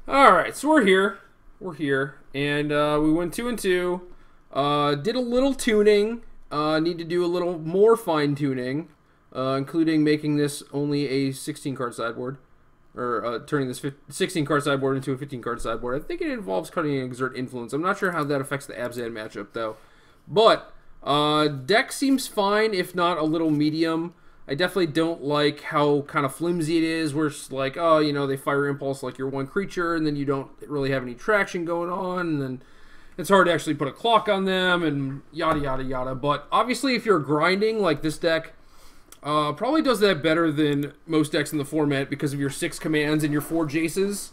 Alright, so we're here. We're here. And we went 2 and 2. Did a little tuning. Need to do a little more fine tuning. Including making this only a 16 card sideboard. Or turning this 16 card sideboard into a 15 card sideboard. I think it involves cutting and exert influence. I'm not sure how that affects the Abzan matchup though. But deck seems fine, if not a little medium. I definitely don't like how kind of flimsy it is, where it's like, oh, you know, they fire impulse like you're one creature, and then you don't really have any traction going on, and then it's hard to actually put a clock on them, and yada, yada, yada. But obviously, if you're grinding, like this deck probably does that better than most decks in the format because of your 6 commands and your 4 Jaces.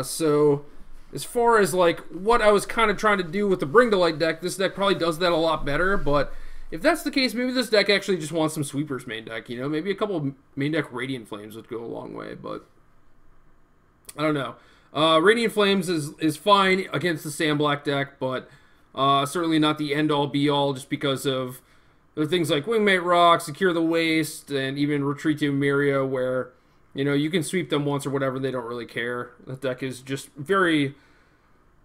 So as far as like what I was kind of trying to do with the Bring to Light deck, this deck probably does that a lot better, but if that's the case, maybe this deck actually just wants some sweepers main deck, you know? Maybe a couple of main deck Radiant Flames would go a long way, but I don't know. Radiant Flames is fine against the Sandblack deck, but certainly not the end-all, be-all, just because of there are things like Wingmate Rock, Secure the Waste, and even Retreat to Emeria, where, you know, you can sweep them once or whatever, they don't really care. That deck is just very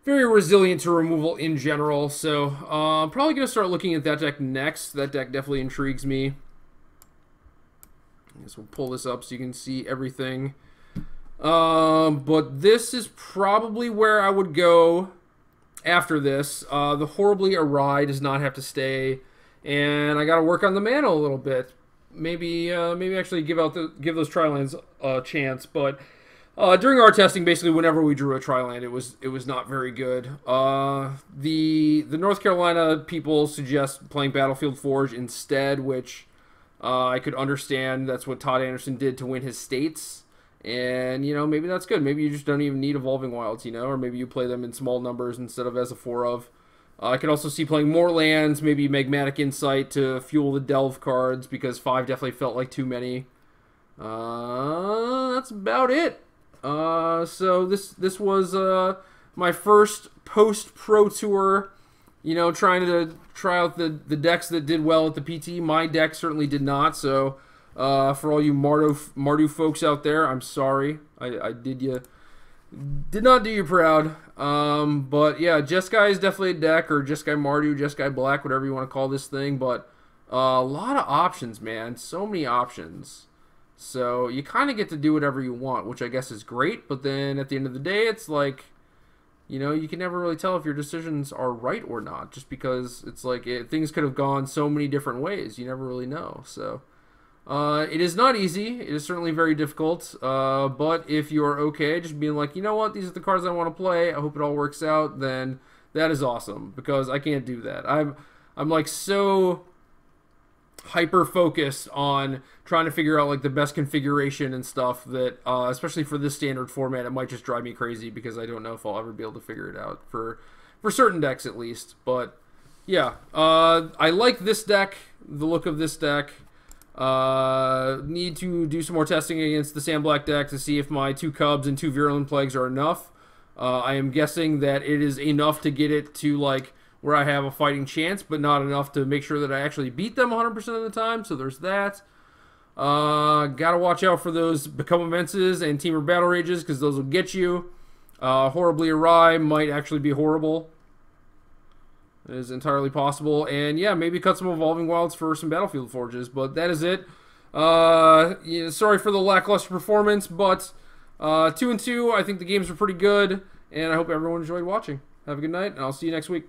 resilient to removal in general, so I'm probably going to start looking at that deck next. That deck definitely intrigues me. I guess we'll pull this up so you can see everything. But this is probably where I would go after this. The Horribly Awry does not have to stay, and I got to work on the mana a little bit. Maybe actually give those Tri-Lands a chance, but during our testing, basically whenever we drew a Tri-Land, it was not very good. The North Carolina people suggest playing Battlefield Forge instead, which I could understand. That's what Todd Anderson did to win his states, and you know, maybe that's good. Maybe you just don't even need Evolving Wilds, you know, or maybe you play them in small numbers instead of as a 4 of. I could also see playing more lands, maybe Magmatic Insight to fuel the Delve cards, because 5 definitely felt like too many. That's about it. So this was my first post-Pro Tour, you know, trying to try out the decks that did well at the PT. My deck certainly did not, so for all you Mardu folks out there, I'm sorry. I did not do you proud. But yeah, Jeskai is definitely a deck, or Jeskai Mardu, Jeskai Black, whatever you want to call this thing, but a lot of options, man. So many options. So you kind of get to do whatever you want, which I guess is great, but then at the end of the day, it's like, you know, you can never really tell if your decisions are right or not, just because it's like things could have gone so many different ways. You never really know. So it is not easy. It is certainly very difficult, but if you're okay just being like, you know what, these are the cards I want to play, I hope it all works out, then that is awesome, because I can't do that. I'm like so hyper focused on trying to figure out like the best configuration and stuff that especially for this standard format, it might just drive me crazy, because I don't know if I'll ever be able to figure it out for certain decks at least. But yeah, I like this deck, the look of this deck. Need to do some more testing against the Sandblack deck to see if my 2 Cubs and 2 Virulent Plagues are enough. I am guessing that it is enough to get it to like where I have a fighting chance, but not enough to make sure that I actually beat them 100% of the time, so there's that. Gotta watch out for those Become Immenses and Teamer Battle Rages, because those will get you. Horribly Awry might actually be horrible. It is entirely possible. And yeah, maybe cut some Evolving Wilds for some Battlefield Forges, but that is it. Yeah, sorry for the lackluster performance, but 2 and 2, I think the games were pretty good, and I hope everyone enjoyed watching. Have a good night, and I'll see you next week.